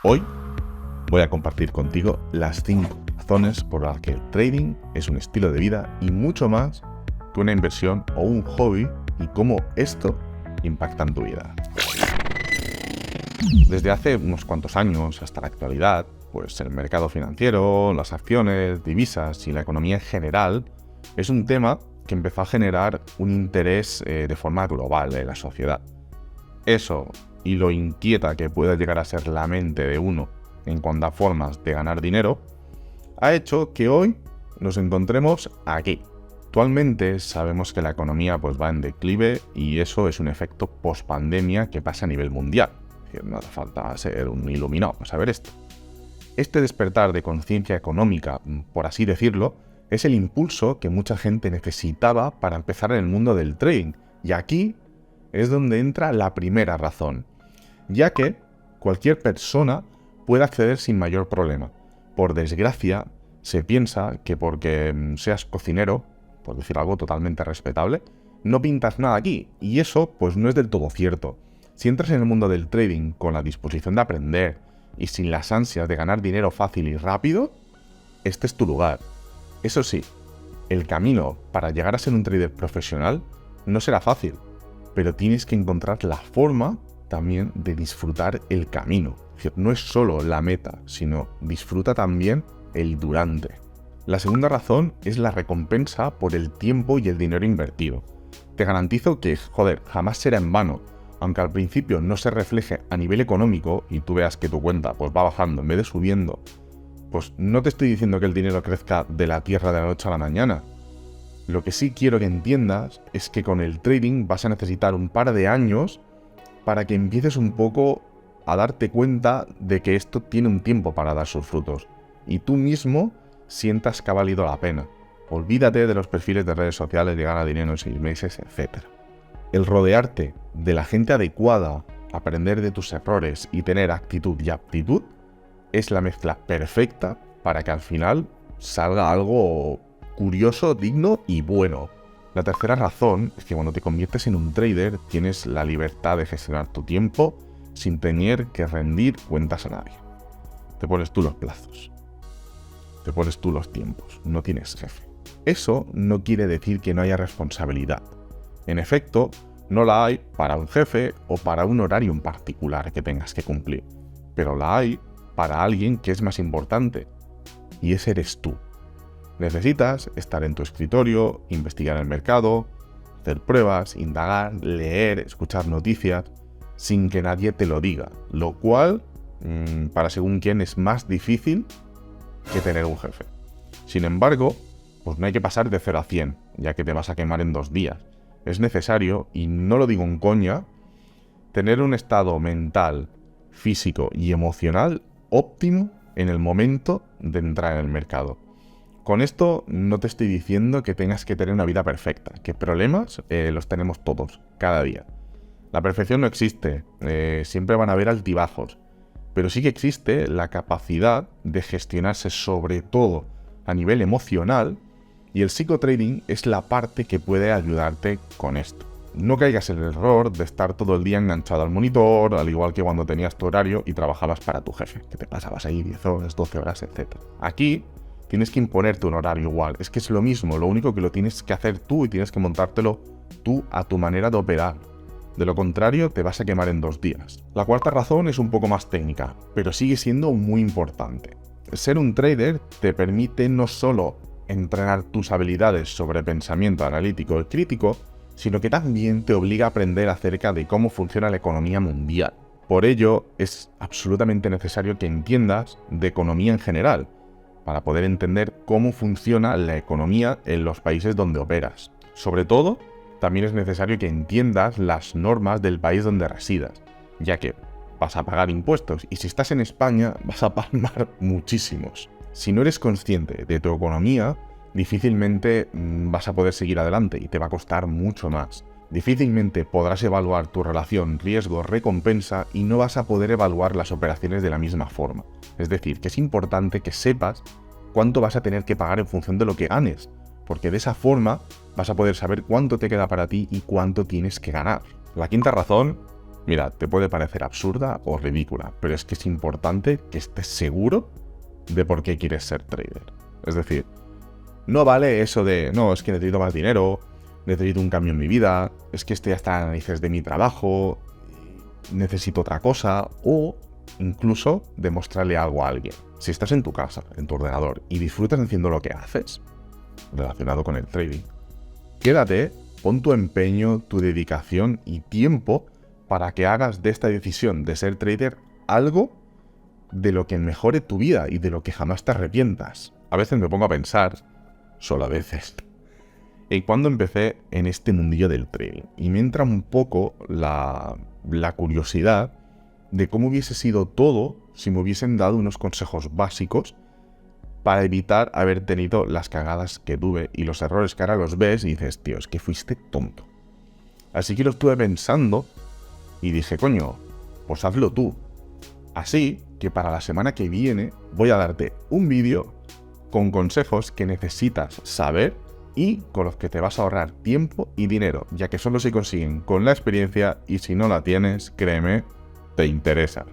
Hoy voy a compartir contigo las 5 razones por las que el trading es un estilo de vida y mucho más que una inversión o un hobby y cómo esto impacta en tu vida. Desde hace unos cuantos años hasta la actualidad, pues el mercado financiero, las acciones, divisas y la economía en general es un tema que empezó a generar un interés de forma global en la sociedad. Eso y lo inquieta que puede llegar a ser la mente de uno en cuanto a formas de ganar dinero, ha hecho que hoy nos encontremos aquí. Actualmente sabemos que la economía va en declive y eso es un efecto post-pandemia que pasa a nivel mundial. No hace falta ser un iluminado para saber esto. Este despertar de conciencia económica, por así decirlo, es el impulso que mucha gente necesitaba para empezar en el mundo del trading. Y aquí es donde entra la primera razón, ya que cualquier persona puede acceder sin mayor problema. Por desgracia, se piensa que porque seas cocinero, por decir algo totalmente respetable, no pintas nada aquí, y eso no es del todo cierto. Si entras en el mundo del trading con la disposición de aprender y sin las ansias de ganar dinero fácil y rápido, este es tu lugar. Eso sí, el camino para llegar a ser un trader profesional no será fácil, pero tienes que encontrar la forma también de disfrutar el camino. Es decir, no es solo la meta, sino disfruta también el durante. La segunda razón es la recompensa por el tiempo y el dinero invertido. Te garantizo que, jamás será en vano. Aunque al principio no se refleje a nivel económico y tú veas que tu cuenta va bajando en vez de subiendo, no te estoy diciendo que el dinero crezca de la tierra de la noche a la mañana. Lo que sí quiero que entiendas es que con el trading vas a necesitar un par de años para que empieces un poco a darte cuenta de que esto tiene un tiempo para dar sus frutos y tú mismo sientas que ha valido la pena. Olvídate de los perfiles de redes sociales de gana dinero en 6 meses, etc. El rodearte de la gente adecuada, aprender de tus errores y tener actitud y aptitud es la mezcla perfecta para que al final salga algo curioso, digno y bueno. La tercera razón es que cuando te conviertes en un trader tienes la libertad de gestionar tu tiempo sin tener que rendir cuentas a nadie. Te pones tú los plazos, te pones tú los tiempos, no tienes jefe. Eso no quiere decir que no haya responsabilidad. En efecto, no la hay para un jefe o para un horario en particular que tengas que cumplir, pero la hay para alguien que es más importante, y ese eres tú. Necesitas estar en tu escritorio, investigar el mercado, hacer pruebas, indagar, leer, escuchar noticias, sin que nadie te lo diga, lo cual, para según quién, es más difícil que tener un jefe. Sin embargo, no hay que pasar de 0 a 100, ya que te vas a quemar en 2 días. Es necesario, y no lo digo en coña, tener un estado mental, físico y emocional óptimo en el momento de entrar en el mercado. Con esto no te estoy diciendo que tengas que tener una vida perfecta, que problemas los tenemos todos, cada día. La perfección no existe, siempre van a haber altibajos, pero sí que existe la capacidad de gestionarse sobre todo a nivel emocional, y el psicotrading es la parte que puede ayudarte con esto. No caigas en el error de estar todo el día enganchado al monitor, al igual que cuando tenías tu horario y trabajabas para tu jefe, que te pasabas ahí 10 horas, 12 horas, etc. Aquí tienes que imponerte un horario igual, es que es lo mismo, lo único que lo tienes que hacer tú y tienes que montártelo tú a tu manera de operar. De lo contrario, te vas a quemar en 2 días. La cuarta razón es un poco más técnica, pero sigue siendo muy importante. Ser un trader te permite no solo entrenar tus habilidades sobre pensamiento analítico y crítico, sino que también te obliga a aprender acerca de cómo funciona la economía mundial. Por ello, es absolutamente necesario que entiendas de economía en general, para poder entender cómo funciona la economía en los países donde operas. Sobre todo, también es necesario que entiendas las normas del país donde residas, ya que vas a pagar impuestos y si estás en España vas a palmar muchísimos. Si no eres consciente de tu economía, difícilmente vas a poder seguir adelante y te va a costar mucho más. Difícilmente podrás evaluar tu relación riesgo-recompensa y no vas a poder evaluar las operaciones de la misma forma. Es decir, que es importante que sepas cuánto vas a tener que pagar en función de lo que ganes, porque de esa forma vas a poder saber cuánto te queda para ti y cuánto tienes que ganar. La quinta razón Mira, te puede parecer absurda o ridícula, pero es que es importante que estés seguro de por qué quieres ser trader. Es decir, no vale eso de, no, es que necesito más dinero, necesito un cambio en mi vida, es que estoy hasta las narices de mi trabajo, necesito otra cosa, o incluso demostrarle algo a alguien. Si estás en tu casa, en tu ordenador, y disfrutas haciendo lo que haces, relacionado con el trading, quédate, pon tu empeño, tu dedicación y tiempo para que hagas de esta decisión de ser trader algo de lo que mejore tu vida y de lo que jamás te arrepientas. A veces me pongo a pensar, solo a veces, en cuando empecé en este mundillo del trading. Y me entra un poco la curiosidad de cómo hubiese sido todo si me hubiesen dado unos consejos básicos para evitar haber tenido las cagadas que tuve y los errores que ahora los ves y dices, tío, es que fuiste tonto. Así que lo estuve pensando y dije, coño, pues hazlo tú. Así que para la semana que viene voy a darte un vídeo con consejos que necesitas saber y con los que te vas a ahorrar tiempo y dinero, ya que solo se consiguen con la experiencia y si no la tienes, créeme, te interesa.